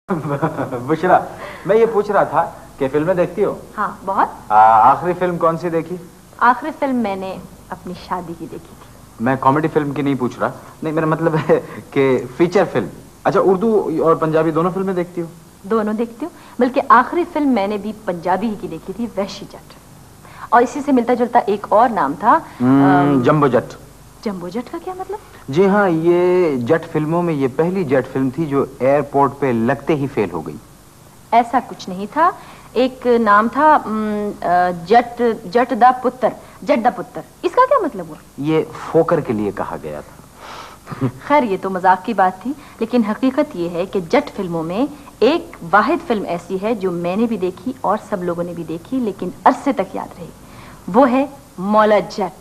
बुशरा, मैं ये पूछ रहा था कि फिल्में देखती हो? हाँ, बहुत। आखिरी फिल्म कौन सी देखी? आखिरी फिल्म मैंने अपनी शादी की देखी थी। मैं कॉमेडी फिल्म की नहीं पूछ रहा, नहीं मेरा मतलब है कि फीचर फिल्म। अच्छा, उर्दू और पंजाबी दोनों फिल्में देखती हो? दोनों देखती हूँ, बल्कि आखिरी फिल्म मैंने भी पंजाबी ही की देखी थी, वहशी जट। और इसी से मिलता जुलता एक और नाम था, जंबो जट। जंबो जट का क्या मतलब? जी हाँ, ये जट फिल्मों में ये पहली जट फिल्म थी जो एयरपोर्ट पे लगते ही फेल हो गई। ऐसा कुछ नहीं था, एक नाम था जट जट दा पुत्र, जट दा पुत्र। इसका क्या मतलब हुआ? ये फोकर के लिए कहा गया था। खैर, ये तो मजाक की बात थी, लेकिन हकीकत ये है कि जट फिल्मों में एक वाहिद फिल्म ऐसी है जो मैंने भी देखी और सब लोगों ने भी देखी, लेकिन अरसे तक याद रही। वो है मौला जट।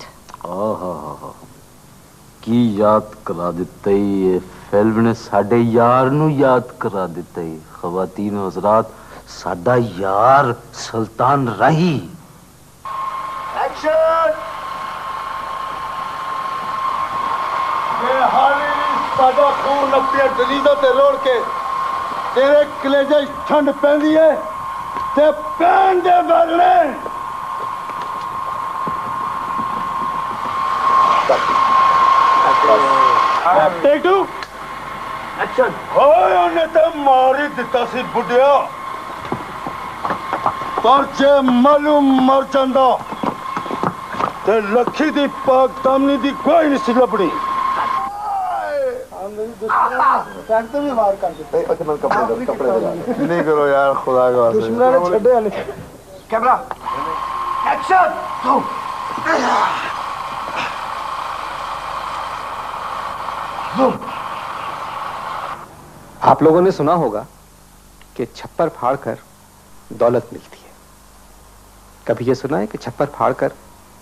की याद करा दिता ये फिल्म ने, साडे यार नू याद करा दिता है। खवातीन हजरात, साडा यार सुल्तान राही। एक्शन! ये हाली साडा खून अपनी दलीलों ते रोड़ के तेरे कलेजे ठंड पैंदी है ते पैन दे बरने। Take to action. ओए उन्हें तो मारी दिता सी बुढ़िया, पर जे मालूम मर जांदा ते लखी दी पाक दामनी दी कोई नहीं सी लभनी। ट्रैक्टर भी मार कर देते। कपड़े नहीं करो यार, खुदा का वास्ते। दुश्मन ने छड़े नहीं। Camera action. आप लोगों ने सुना होगा कि छप्पर फाड़कर दौलत मिलती है। कभी ये सुना है कि छप्पर फाड़कर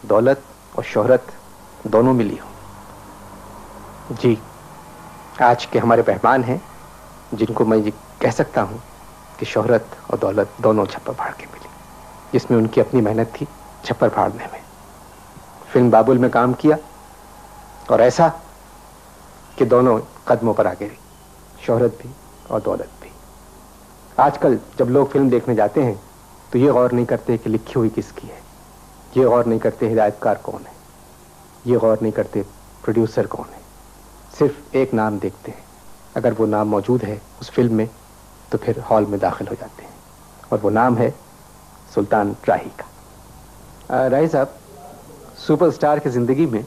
दौलत और शोहरत दोनों मिली हो? जी, आज के हमारे मेहमान हैं जिनको मैं ये कह सकता हूं कि शोहरत और दौलत दोनों छप्पर फाड़ के मिली, जिसमें उनकी अपनी मेहनत थी छप्पर फाड़ने में। फिल्म बाबुल में काम किया और ऐसा कि दोनों कदमों पर आ गिरी, शोहरत भी और दौलत भी। आजकल जब लोग फिल्म देखने जाते हैं तो ये गौर नहीं करते कि लिखी हुई किसकी है, ये गौर नहीं करते हिदायतकार कौन है, ये गौर नहीं करते प्रोड्यूसर कौन है। सिर्फ एक नाम देखते हैं, अगर वो नाम मौजूद है उस फिल्म में तो फिर हॉल में दाखिल हो जाते हैं, और वो नाम है सुल्तान राही का। राही साहब, सुपरस्टार की ज़िंदगी में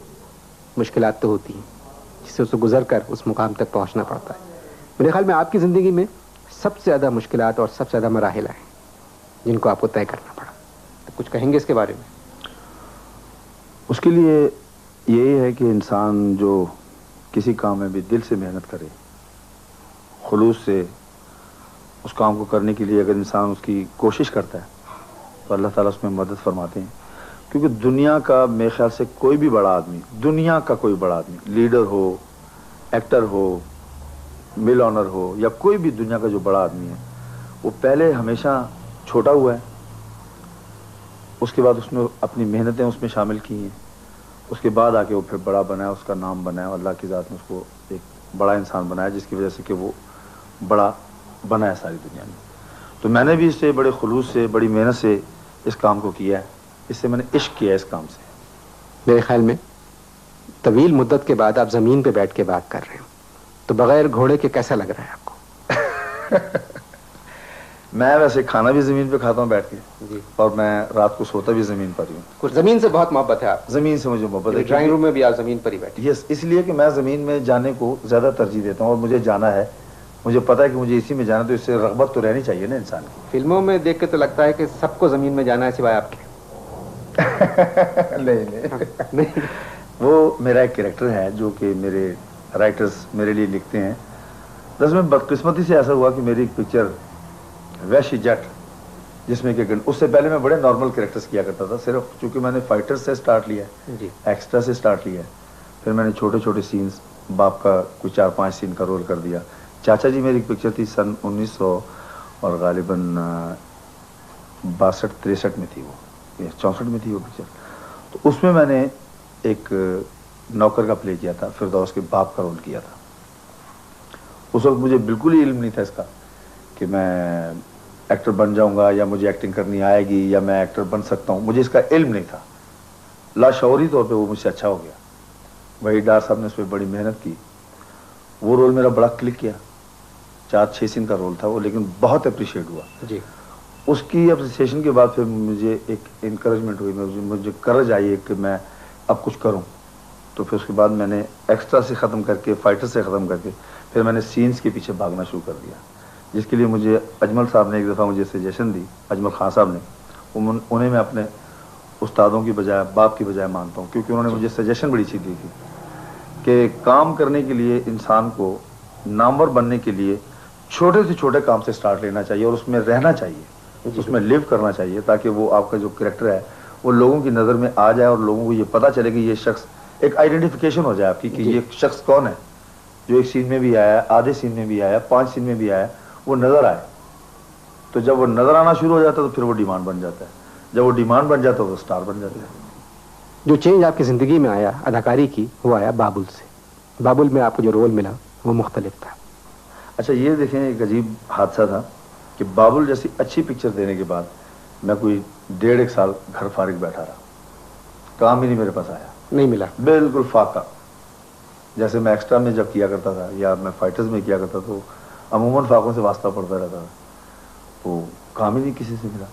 मुश्किलात तो होती हैं जिससे उसे गुजर कर उस मुकाम तक पहुंचना पड़ता है। मेरे ख्याल में आपकी ज़िंदगी में सबसे ज़्यादा मुश्किलात और सबसे ज़्यादा मराहिल हैं जिनको आपको तय करना पड़ा, तो कुछ कहेंगे इसके बारे में? उसके लिए यही है कि इंसान जो किसी काम में भी दिल से मेहनत करे, खुलूस से उस काम को करने के लिए अगर इंसान उसकी कोशिश करता है तो अल्लाह ताला उसमें मदद फरमाते हैं। क्योंकि दुनिया का मेरे ख्याल से कोई भी बड़ा आदमी, दुनिया का कोई बड़ा आदमी, लीडर हो, एक्टर हो, मिल ऑनर हो, या कोई भी दुनिया का जो बड़ा आदमी है, वो पहले हमेशा छोटा हुआ है, उसके बाद उसने अपनी मेहनतें उसमें शामिल की हैं, उसके बाद आके वो फिर बड़ा बनाया, उसका नाम बनाया, अल्लाह की ज़ात ने उसको एक बड़ा इंसान बनाया जिसकी वजह से कि वो बड़ा बना है सारी दुनिया में। तो मैंने भी इससे बड़े खुलूस से, बड़ी मेहनत से इस काम को किया है, इससे मैंने इश्क किया इस काम से। मेरे ख्याल में तवील मुद्दत के बाद आप ज़मीन पे बैठ के बात कर रहे हो, तो बगैर घोड़े के कैसा लग रहा है आपको? मैं वैसे खाना भी ज़मीन पे खाता हूँ बैठ के जी, और मैं रात को सोता भी ज़मीन पर ही हूँ। कुछ ज़मीन से बहुत मोहब्बत है आप? ज़मीन से मुझे मोहब्बत है। ड्राइंग रूम में भी आप ज़मीन पर ही बैठे? यस, इसलिए कि मैं ज़मीन में जाने को ज़्यादा तरजीह देता हूँ, और मुझे जाना है, मुझे पता है कि मुझे इसी में जाना, तो इससे रग़बत तो रहनी चाहिए ना इंसान की। फिल्मों में देख के तो लगता है कि सबको ज़मीन में जाना है सिवाय आपके। नहीं, वो मेरा एक कैरेक्टर है जो कि मेरे राइटर्स मेरे लिए लिखते हैं। दरअसल में बदकिस्मती से ऐसा हुआ कि मेरी एक पिक्चर वहशी जट, जिसमें कि उससे पहले मैं बड़े नॉर्मल कैरेक्टर्स किया करता था, सिर्फ चूंकि मैंने फाइटर्स से स्टार्ट लिया है, एक्स्ट्रा से स्टार्ट लिया है, फिर मैंने छोटे छोटे सीन्स, बाप का कोई 4-5 सीन का रोल कर दिया। चाचा जी मेरी एक पिक्चर थी सन 1900 और गालिबन 62-63 में थी, वो 64 में थी वो पिक्चर। तो उसमें मैंने एक नौकर का प्ले किया था, फिरदौस के बाप का रोल किया था। उस वक्त मुझे बिल्कुल ही इल्म नहीं था इसका कि मैं एक्टर बन जाऊंगा या मुझे एक्टिंग करनी आएगी या मैं एक्टर बन सकता हूँ, मुझे इसका इल्म नहीं था। लाशौरी तौर पे वो मुझसे अच्छा हो गया। वही डार साहब ने उस पर बड़ी मेहनत की, वो रोल मेरा बड़ा क्लिक किया। 4-6 सीन का रोल था वो, लेकिन बहुत अप्रिशिएट हुआ जी। उसकी अप्रिसिएशन के बाद फिर मुझे एक इंकरेजमेंट हुई, मुझे करज आई कि मैं अब कुछ करूं। तो फिर उसके बाद मैंने एक्स्ट्रा से ख़त्म करके, फाइटर से ख़त्म करके, फिर मैंने सीन्स के पीछे भागना शुरू कर दिया, जिसके लिए मुझे अजमल साहब ने एक दफ़ा मुझे सजेशन दी, अजमल खान साहब ने। उन्हें मैं अपने उस्तादों की बजाय, बाप की बजाय मानता हूँ, क्योंकि उन्होंने मुझे सजेशन बड़ी अच्छी दी थी कि काम करने के लिए इंसान को, नामवर बनने के लिए छोटे से छोटे काम से स्टार्ट लेना चाहिए और उसमें रहना चाहिए, उसमें लिव करना चाहिए, ताकि वो आपका जो कैरेक्टर है वो लोगों की नज़र में आ जाए और लोगों को ये पता चले कि ये शख्स, एक आइडेंटिफिकेशन हो जाए आपकी कि ये शख्स कौन है, जो एक सीन में भी आया, आधे सीन में भी आया, 5 सीन में भी आया, वो नज़र आए। तो जब वो नज़र आना शुरू हो जाता है तो फिर वो डिमांड बन जाता है, जब वो डिमांड बन जाता है तो स्टार बन जाता है। जो चेंज आपकी ज़िंदगी में आया अदाकारी की, वो आया बाबुल से। बाबुल में आपको जो रोल मिला वो मुख्तलिफ था। अच्छा, ये देखें, एक अजीब हादसा था कि बाबुल जैसी अच्छी पिक्चर देने के बाद मैं कोई 1.5 साल घर फारिग बैठा रहा, काम ही नहीं मेरे पास आया, नहीं मिला, बिल्कुल फाका। जैसे मैं एक्स्ट्रा में जब किया करता था या मैं फाइटर्स में किया करता तो अमूमन फाकों से वास्ता पड़ता रहता था, तो काम ही नहीं किसी से मिला।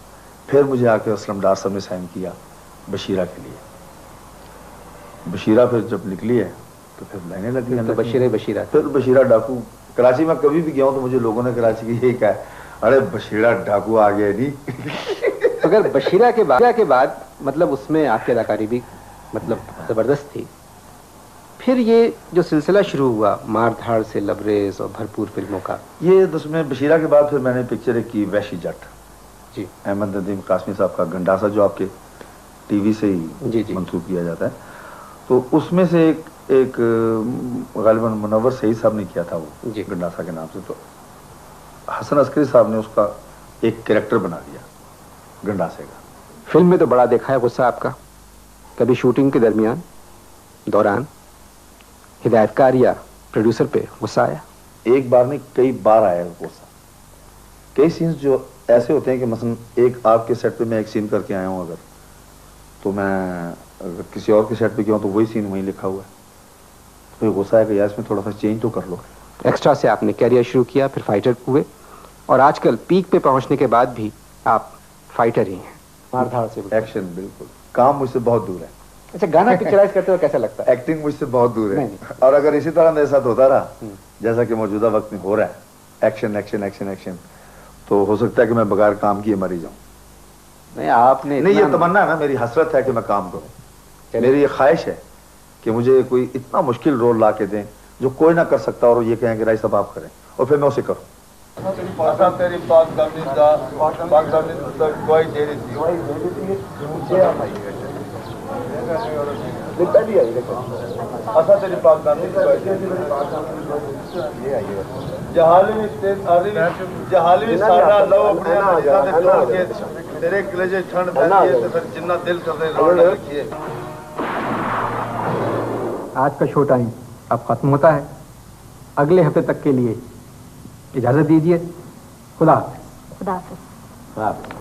फिर मुझे आके असलम डार साहब ने साइन किया बशीरा के लिए। बशीरा फिर जब निकली है तो फिर लाइनें लग गई, तो बशीरा फिर बशीरा डाकू। कराची में कभी भी गया हूँ तो मुझे लोगों ने कराची की यही कहा है, अरे बशीरा डाकू आ गया नहीं। अगर बशीरा के बाद मतलब उसमें आपकी अदाकारी भी मतलब ज़बरदस्त थी। फिर ये जो सिलसिला शुरू हुआ मार धाड़ से लबरेज और भरपूर फिल्मों का, ये उसमें बशीरा के बाद फिर मैंने पिक्चर एक की वैशी जट जी, अहमद नदीम कासमी साहब का गंडासा, जो आपके टीवी से जी ही मंसूब किया जाता है। तो उसमें से एक गालिबन मुनव्वर सईद साहब ने किया था वो गंडासा के नाम से। तो हसन अस्करी साहब ने उसका एक कैरेक्टर बना दिया गंडासे का। फिल्म में तो बड़ा देखा है गुस्सा आपका, कभी शूटिंग के दौरान हिदायतकार या प्रोड्यूसर पे गुस्सा आया? एक बार नहीं, कई बार आया गुस्सा। कई सीन्स जो ऐसे होते हैं कि मसलन एक आपके सेट पे मैं एक सीन करके आया हूँ, अगर तो मैं अगर किसी और के सेट पे गया हूँ तो वही सीन वहीं लिखा हुआ है, तो गुस्सा है कि यार इसमें थोड़ा सा चेंज तो कर लो। एक्स्ट्रा से आपने कैरियर शुरू किया, फिर फाइटर हुए और आजकल पीक पे पहुंचने के बाद भी आप फाइटर ही हैं, मार धाड़ से एक्शन। बिल्कुल, काम मुझसे बहुत दूर है। अच्छा, गाना पिक्चराइज करते हो कैसा लगता है? एक्टिंग मुझसे बहुत दूर है। और अगर इसी तरह मेरे साथ होता रहा जैसा कि मौजूदा वक्त में हो रहा है, एक्शन एक्शन एक्शन एक्शन, तो हो सकता है कि मैं बगैर काम किए मरी जाऊं। नहीं, आपने नहीं, ये तमन्ना है ना, मेरी हसरत है कि मैं काम करूं। मेरी ये ख्वाहिश है कि मुझे कोई इतना मुश्किल रोल ला के दें जो कोई ना कर सकता और ये कहें कि राय साहब आप करें, और फिर मैं उसे करूं। आज का शो टाइम अब खत्म होता है। अगले हफ्ते तक के लिए इजाजत दीजिए। खुदा हाफिज। खुदा हाफिज।